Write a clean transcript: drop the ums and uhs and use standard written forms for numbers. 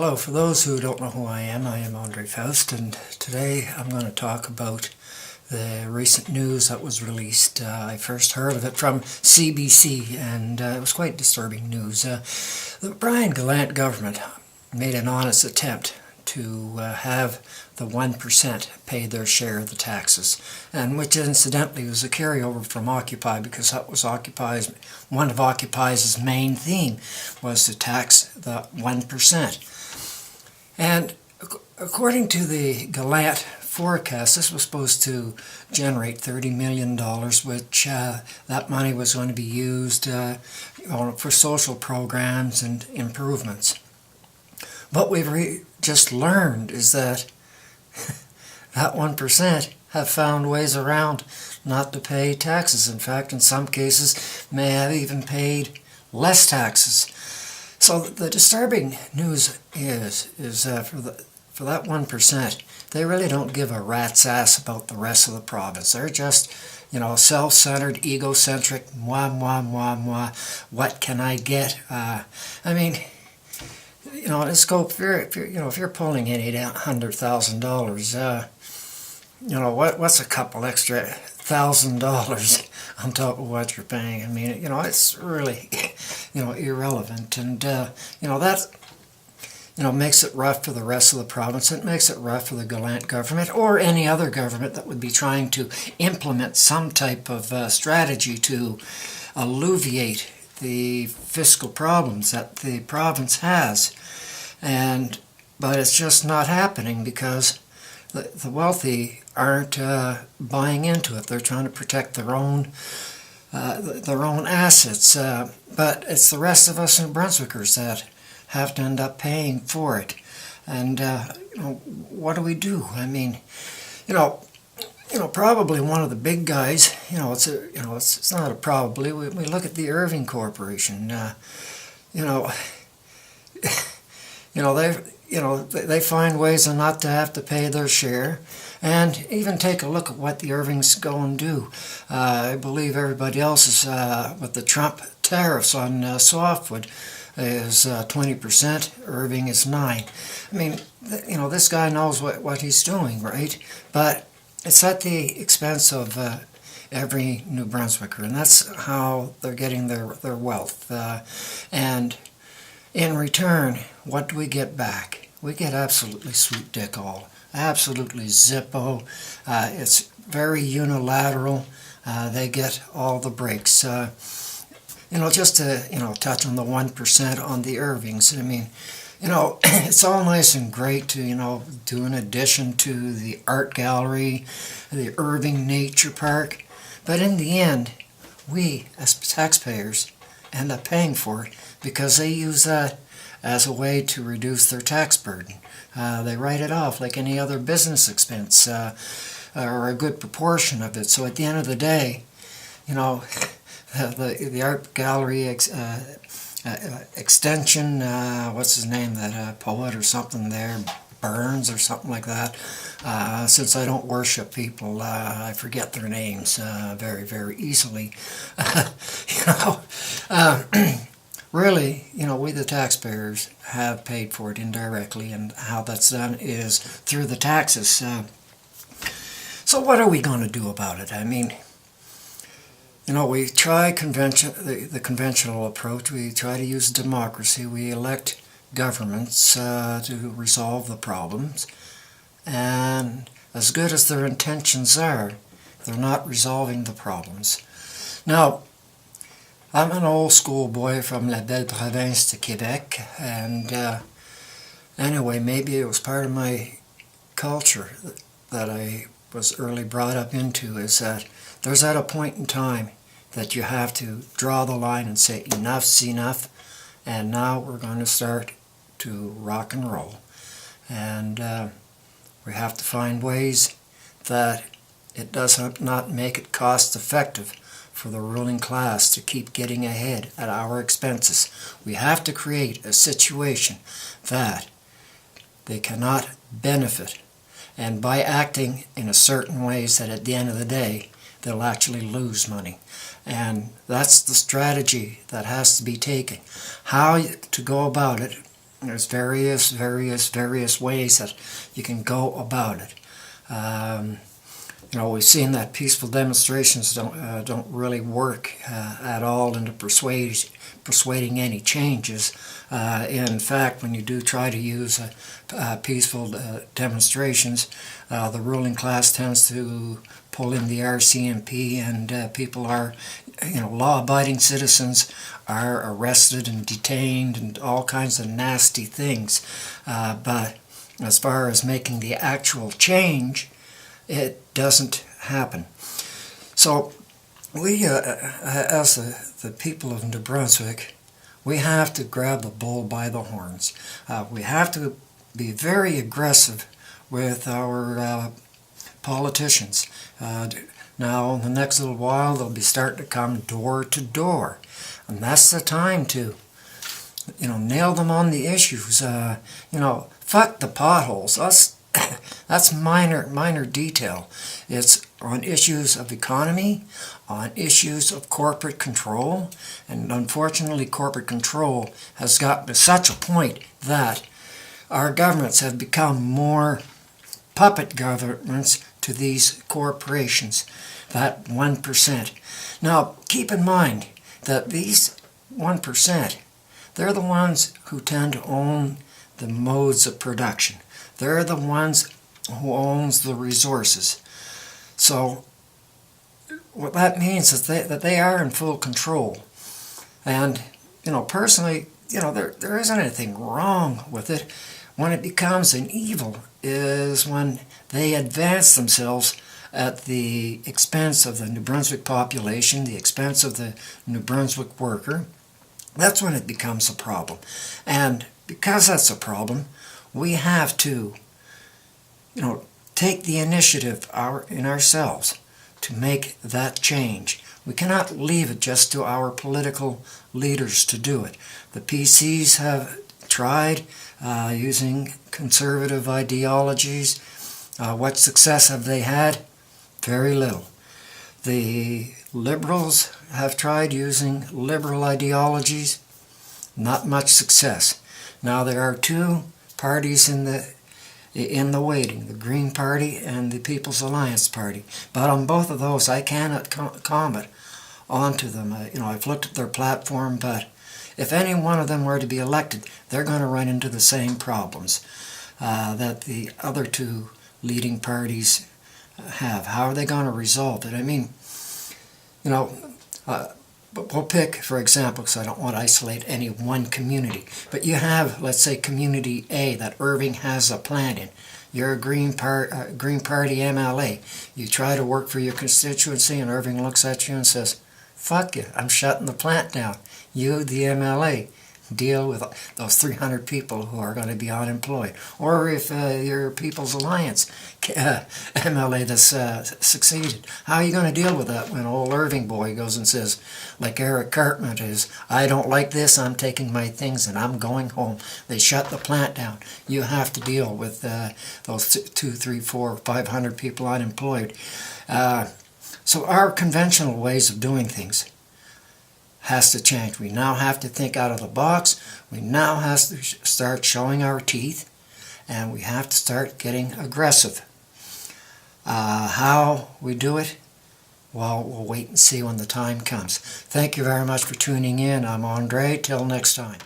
Hello, for those who don't know who I am Andre Faust, and today I'm going to talk about the recent news that was released. I first heard of it from CBC, and it was quite disturbing news. The Brian Gallant government made an honest attempt to have the 1% pay their share of the taxes, and which incidentally was a carryover from Occupy, because that was one of Occupy's main theme was to tax the 1%. And according to the Gallant forecast, this was supposed to generate $30 million, which that money was going to be used for social programs and improvements. What we've just learned is that that 1% have found ways around not to pay taxes. In fact, in some cases, may have even paid less taxes. So the disturbing news is for that 1%, they really don't give a rat's ass about the rest of the province. They're just, self-centered, egocentric, what can I get? Let's go, if you're pulling in $800,000, what's a couple extra $1,000 on top of what you're paying? It's really, irrelevant, and that, makes it rough for the rest of the province. It makes it rough for the Gallant government or any other government that would be trying to implement some type of strategy to alleviate the fiscal problems that the province has. But it's just not happening because the wealthy aren't buying into it. They're trying to protect their own assets. But it's the rest of us New Brunswickers that have to end up paying for it. And what do we do? Probably one of the big guys. It's not a probably. We look at the Irving Corporation. They find ways not to have to pay their share, and even take a look at what the Irvings go and do. I believe everybody else is with the Trump tariffs on softwood is 20%. Irving is 9%. This guy knows what he's doing, right? But it's at the expense of every New Brunswicker, and that's how they're getting their wealth. And in return, what do we get back? We get absolutely sweet dick all. Absolutely Zippo. It's very unilateral. They get all the breaks. Just to, touch on the 1% on the Irvings. It's all nice and great to, do an addition to the art gallery, the Irving Nature Park. But in the end, we, as taxpayers, end up paying for it because they use that as a way to reduce their tax burden. They write it off like any other business expense, or a good proportion of it. So at the end of the day, the art gallery extension, what's his name, that poet or something there, Burns or something like that. Since I don't worship people, I forget their names very, very easily. Really, we the taxpayers have paid for it indirectly, and how that's done is through the taxes. So what are we going to do about it? We try the conventional approach. We try to use democracy. We elect governments to resolve the problems. And as good as their intentions are, they're not resolving the problems. Now, I'm an old school boy from La Belle Province de Quebec, and anyway, maybe it was part of my culture that I was early brought up into, is that there's at a point in time that you have to draw the line and say enough's enough, and now we're going to start to rock and roll. And we have to find ways that it does not make it cost effective for the ruling class to keep getting ahead at our expenses. We have to create a situation that they cannot benefit, and by acting in a certain ways that at the end of the day they'll actually lose money. And that's the strategy that has to be taken. How to go about it there's various ways that you can go about it. We've seen that peaceful demonstrations don't really work at all into persuading any changes. In fact, when you do try to use peaceful demonstrations, the ruling class tends to pull in the RCMP, and people are, law-abiding citizens are arrested and detained and all kinds of nasty things. But as far as making the actual change, it doesn't happen. So we, as the people of New Brunswick, we have to grab the bull by the horns. We have to be very aggressive with our politicians. Now, in the next little while, they'll be starting to come door to door. And that's the time to, nail them on the issues. Fuck the potholes. That's minor detail. It's on issues of economy, on issues of corporate control, and unfortunately corporate control has gotten to such a point that our governments have become more puppet governments to these corporations, that 1%. Now, keep in mind that these 1%, they're the ones who tend to own the modes of production. They're the ones who owns the resources. So what that means is that they are in full control. And, personally, there isn't anything wrong with it. When it becomes an evil is when they advance themselves at the expense of the New Brunswick population, the expense of the New Brunswick worker. That's when it becomes a problem. And because that's a problem, we have to, take the initiative in ourselves to make that change. We cannot leave it just to our political leaders to do it. The PCs have tried using conservative ideologies. What success have they had? Very little. The Liberals have tried using liberal ideologies. Not much success. Now there are two parties in the waiting, the Green Party and the People's Alliance Party. But on both of those, I cannot comment onto them. I've looked at their platform, but if any one of them were to be elected, they're going to run into the same problems that the other two leading parties have. How are they going to resolve it? I mean, but we'll pick, for example, because I don't want to isolate any one community, but you have, let's say, Community A that Irving has a plant in. You're a Green Party MLA. You try to work for your constituency, and Irving looks at you and says, fuck you, I'm shutting the plant down. You, the MLA, deal with those 300 people who are going to be unemployed. Or if you're People's Alliance MLA that's succeeded, how are you going to deal with that when old Irving boy goes and says, like Eric Cartman is, I don't like this, I'm taking my things and I'm going home. They shut the plant down. You have to deal with those 2, 3, 4, 500 people unemployed. So our conventional ways of doing things has to change. We now have to think out of the box. We now have to start showing our teeth, and we have to start getting aggressive. How we do it? Well, we'll wait and see when the time comes. Thank you very much for tuning in. I'm Andre. Till next time.